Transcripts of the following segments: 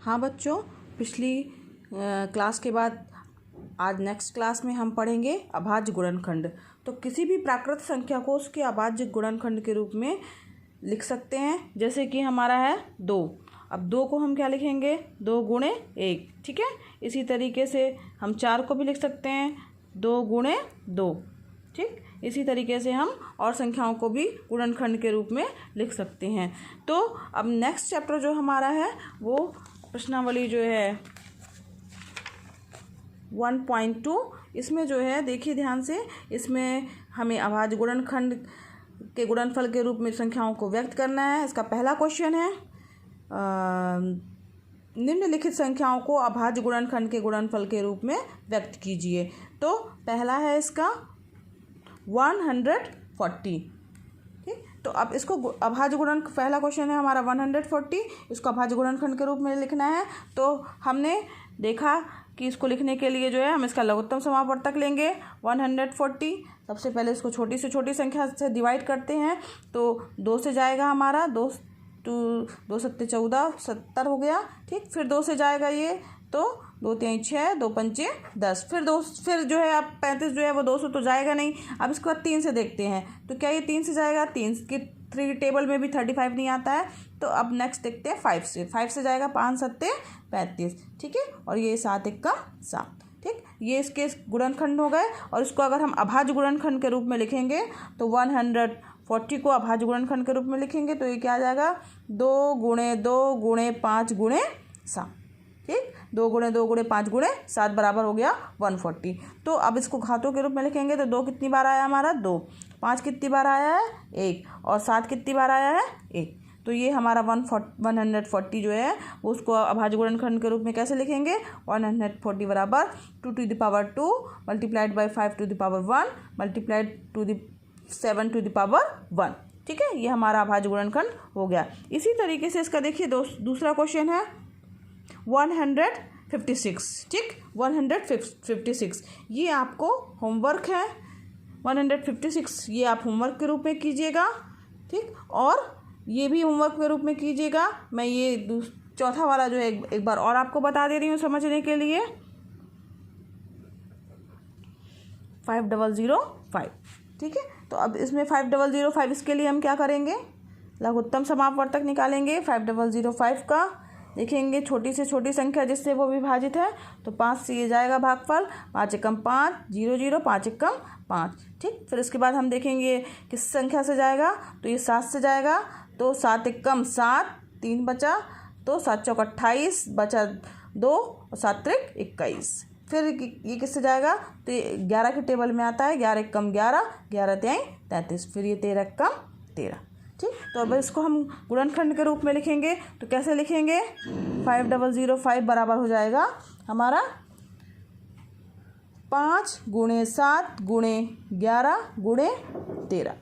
हाँ बच्चों, पिछली क्लास के बाद आज नेक्स्ट क्लास में हम पढ़ेंगे अभाज्य गुणनखंड। तो किसी भी प्राकृत संख्या को उसके अभाज्य गुणनखंड के रूप में लिख सकते हैं। जैसे कि हमारा है 2। अब 2 को हम क्या लिखेंगे? 2 गुणे 1, ठीक है। इसी तरीके से हम 4 को भी लिख सकते हैं 2 गुणे 2, ठीक। इसी तरीके से हम और संख्याओं को भी गुणनखंड के रूप में लिख सकते हैं। तो अब नेक्स्ट चैप्टर जो हमारा है वो प्रश्नावली जो है 1.2, इसमें जो है देखिए ध्यान से, इसमें हमें अभाज्य गुणनखंड के गुणनफल के रूप में संख्याओं को व्यक्त करना है। इसका पहला क्वेश्चन है निम्नलिखित संख्याओं को अभाज्य गुणनखंड के गुणनफल के रूप में व्यक्त कीजिए। तो पहला है इसका 140, ठीक। तो अब इसको अभाज्य गुणन, पहला क्वेश्चन है हमारा 140, इसको अभाज्य गुणनखंड के रूप में लिखना है। तो हमने देखा कि इसको लिखने के लिए जो है हम इसका लघुत्तम समापवर्तक लेंगे 140। सबसे पहले इसको छोटी से छोटी संख्या से डिवाइड करते हैं। तो 2 से जाएगा हमारा 2 सत्ते 14, 70 हो गया, ठीक। फिर 2 से जाएगा ये, तो 2 3 6, 2 5 10, फिर जो है अब 35 जो है वो 200 तो जाएगा नहीं। अब इसके बाद 3 से देखते हैं, तो क्या ये 3 से जाएगा? 3 टेबल में भी 35 नहीं आता है। तो अब नेक्स्ट देखते हैं 5 से जाएगा 5 सत्ते 35, ठीक है। और ये 7 1 का 7, ठीक। ये इसके गुणनखंड हो गए। और इसको अगर हम अभाज्य गुणनखंड के रूप में लिखेंगे तो 140 को अभाज्य गुणनखंड के रूप में लिखेंगे तो ये क्या आ जाएगा? 2 गुणे 2 गुणे 5 गुणे 7, ठीक। 2 गुणे 2 गुणे 5 गुणे 7 बराबर हो गया 140। तो अब इसको घातों के रूप में लिखेंगे तो 2 कितनी बार आया हमारा? 2। 5 कितनी बार आया है? 1। और 7 कितनी बार आया है? 1। तो ये हमारा 140 जो है वो उसको अभाज्य गुणनखंड के रूप में कैसे लिखेंगे? 140 बराबर 2 to the power 2 multiplied by 5 to the power 1 multiplied to the 7 to the power 1, ठीक है। ये हमारा अभाज्य गुणनखंड हो गया। इसी तरीके से इसका देखिए दूसरा क्वेश्चन है 156, ठीक। 156 ये आपको होमवर्क है। 156 ये आप होमवर्क के रूप में कीजिएगा, ठीक। और ये भी होमवर्क के रूप में कीजिएगा। मैं ये चौथा वाला जो है एक बार और आपको बता दे रही हूँ समझने के लिए। 5005, ठीक है। तो अब इसमें 5005, इसके लिए हम क्या करेंगे? लघुत्तम समापवर्तक निकालेंगे 5005 का। देखेंगे छोटी से छोटी संख्या जिससे वो विभाजित है, तो 5 से ये जाएगा भागफल, 5 एकम 5, 0 0, 5 एकम 5, ठीक। फिर इसके बाद हम देखेंगे किस संख्या से जाएगा, तो ये 7 से जाएगा। तो 7 एकम 7, 3 बचा, तो 7 चौक 28 बचा 2 और 7 त्रिक 21। फिर ये किससे जाएगा? तो ये 11 के टेबल में आता है। 11 एकम 11, 11 तिहाई 33, फिर ये 13 एकम 13, ठीक। तो अब इसको हम गुणनखंड के रूप में लिखेंगे तो कैसे लिखेंगे? 5005 बराबर हो जाएगा हमारा 5 गुणे 7 गुणे 11 गुणे 13,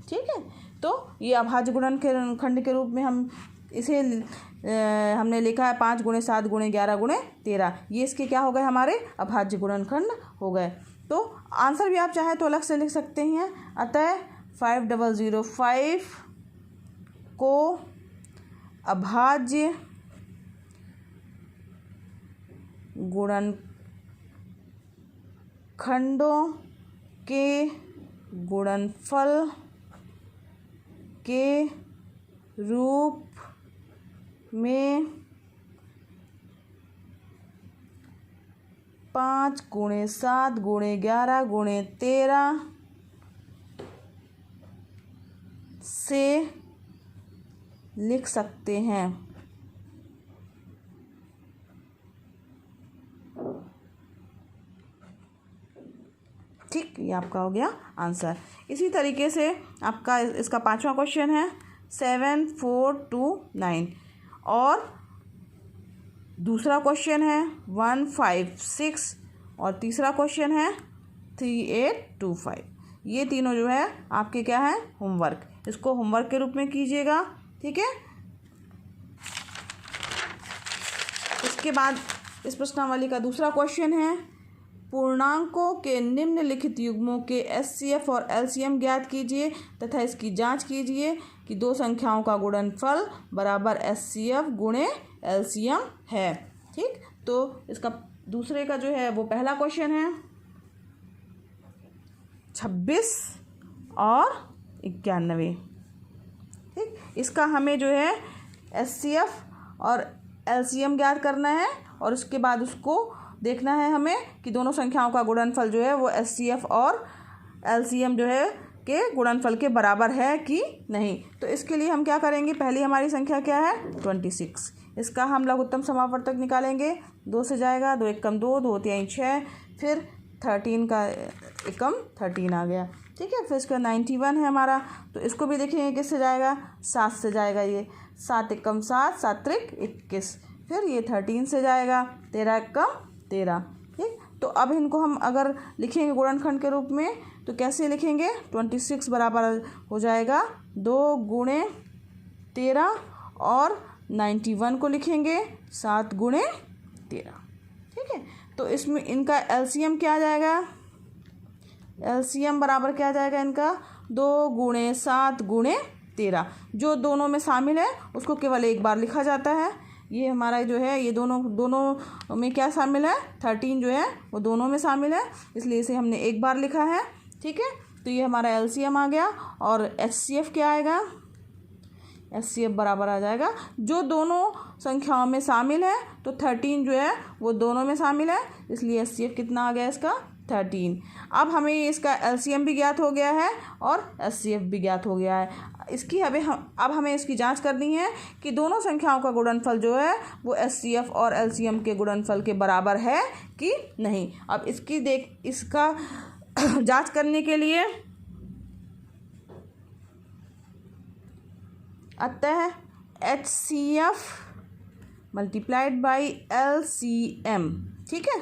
ठीक है। तो ये अभाज्य गुणनखंड के रूप में हम इसे हमने लिखा है 5 गुणे 7 गुणे 11 गुणे 13। ये इसके क्या हो गए? हमारे अभाज्य गुणनखंड हो गए। तो आंसर भी आप चाहे तो अलग से लिख सकते हैं। अतः 5005 को अभाज्य गुणनखंडों के गुणनफल के रूप में 5 गुणे 7 गुणे 11 गुणे 13 से लिख सकते हैं। ठीक, ये आपका हो गया आंसर। इसी तरीके से आपका इसका 5वां क्वेश्चन है 7429 और दूसरा क्वेश्चन है 156 और तीसरा क्वेश्चन है 3825। ये तीनों जो है आपके क्या है? होमवर्क। इसको होमवर्क के रूप में कीजिएगा, ठीक है। इसके बाद इस प्रश्नावली का दूसरा क्वेश्चन है पूर्णांकों के निम्नलिखित युग्मों के एचसीएफ और एलसीएम ज्ञात कीजिए तथा इसकी जांच कीजिए कि दो संख्याओं का गुणनफल बराबर एचसीएफ गुणे एलसीएम है। ठीक, तो इसका दूसरे का जो है वो पहला क्वेश्चन है 26 और 91। ठीक, इसका हमें जो है एचसीएफ और एलसीएम ज्ञात करना है और उसके बाद उसको देखना है हमें कि दोनों संख्याओं का गुणनफल जो है वो एचसीएफ और एलसीएम जो है के गुणनफल के बराबर है कि नहीं। तो इसके लिए हम क्या करेंगे, पहली हमारी संख्या क्या है 26, इसका हम लघुत्तम समावर्तक निकालेंगे। 2 से जाएगा, 2 एकम 2, 2 तिहाई 6, फिर 13 का एकम 13 आ गया। ठीक है, फिर इसका 91 है हमारा, तो इसको भी देखेंगे किससे जाएगा, 7 से जाएगा। ये 7 एकम 7, 7 त्रिक 21, फिर ये 13 से जाएगा, 13 एकम 13। ठीक, तो अब इनको हम अगर लिखेंगे गुणनखंड के रूप में तो कैसे लिखेंगे, 26 बराबर हो जाएगा 2 गुणे 13 और 91 को लिखेंगे 7 गुणे 13। ठीक है, तो इसमें इनका एलसीएम क्या आ जाएगा, एलसीएम बराबर क्या आ जाएगा इनका 2 गुणे 7 गुणे 13। जो दोनों में शामिल है उसको केवल एक बार लिखा जाता है। ये हमारा जो है ये दोनों में क्या शामिल है, 13 जो है वो दोनों में शामिल है, इसलिए इसे हमने एक बार लिखा है। ठीक है, तो ये हमारा एलसीएम आ गया और एचसीएफ क्या आएगा, एचसीएफ बराबर आ जाएगा जो दोनों संख्याओं में शामिल है, तो 13 जो है वो दोनों में शामिल है, इसलिए एचसीएफ कितना आ गया इसका 13। अब हमें इसका एलसीएम भी ज्ञात हो गया है और एचसीएफ भी ज्ञात हो गया है। इसकी अब हमें इसकी जांच करनी है कि दोनों संख्याओं का गुणनफल जो है वो एचसीएफ और एलसीएम के गुणनफल के बराबर है कि नहीं। अब इसका जांच करने के लिए अतः एचसीएफ मल्टीप्लाइड बाई एलसीएम। ठीक है,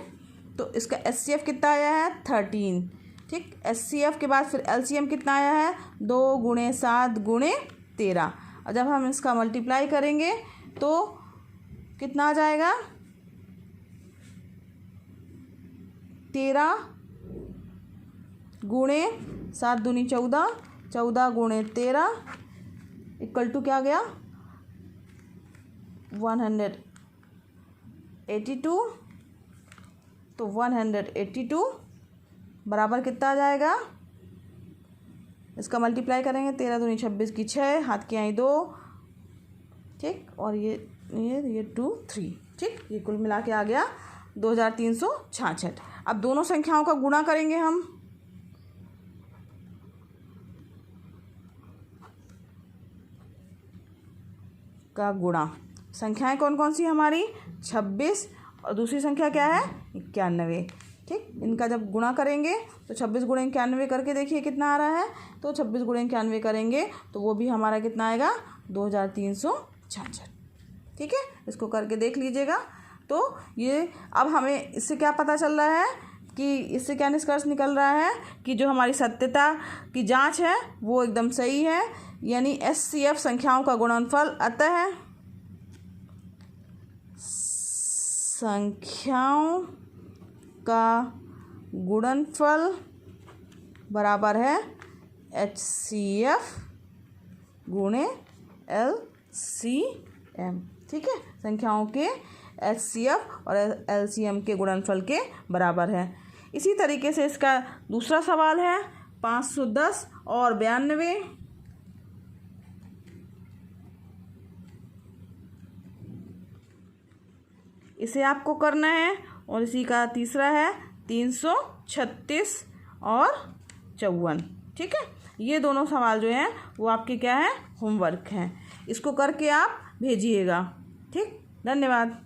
तो इसका एचसीएफ कितना आया है 13। ठीक, एचसीएफ के बाद फिर एलसीएम कितना आया है 2 गुणे 7 गुणे 13। और जब हम इसका मल्टीप्लाई करेंगे तो कितना आ जाएगा 13 गुणे 7 दूनी 14, 14 गुणे 13 इक्वल टू क्या गया 182। तो 182 बराबर कितना आ जाएगा, इसका मल्टीप्लाई करेंगे 13 दूनी 26 की 6, हाथ की आई 2। ठीक, और ये 2 3। ठीक, ये कुल मिला के आ गया 2366। अब दोनों संख्याओं का गुणा करेंगे हम, का गुणा। संख्याएं कौन कौन सी हमारी 26 और दूसरी संख्या क्या है 91। ठीक, इनका जब गुणा करेंगे तो 26 गुणे 91 करके देखिए कितना आ रहा है, तो 26 गुणे 91 करेंगे तो वो भी हमारा कितना आएगा 2366। ठीक है, इसको करके देख लीजिएगा। तो ये अब हमें इससे क्या पता चल रहा है कि इससे क्या निष्कर्ष निकल रहा है कि जो हमारी सत्यता की जांच है वो एकदम सही है, यानी एचसीएफ संख्याओं का गुणनफल अतः संख्याओं का गुणनफल बराबर है एचसीएफ गुणे एलसीएम। ठीक है, संख्याओं के एचसीएफ और एलसीएम के गुणनफल के बराबर है। इसी तरीके से इसका दूसरा सवाल है 510 और 92। इसे आपको करना है और इसी का तीसरा है 336 और 54। ठीक है, ये दोनों सवाल जो हैं वो आपके क्या है होमवर्क हैं, इसको करके आप भेजिएगा। ठीक, धन्यवाद।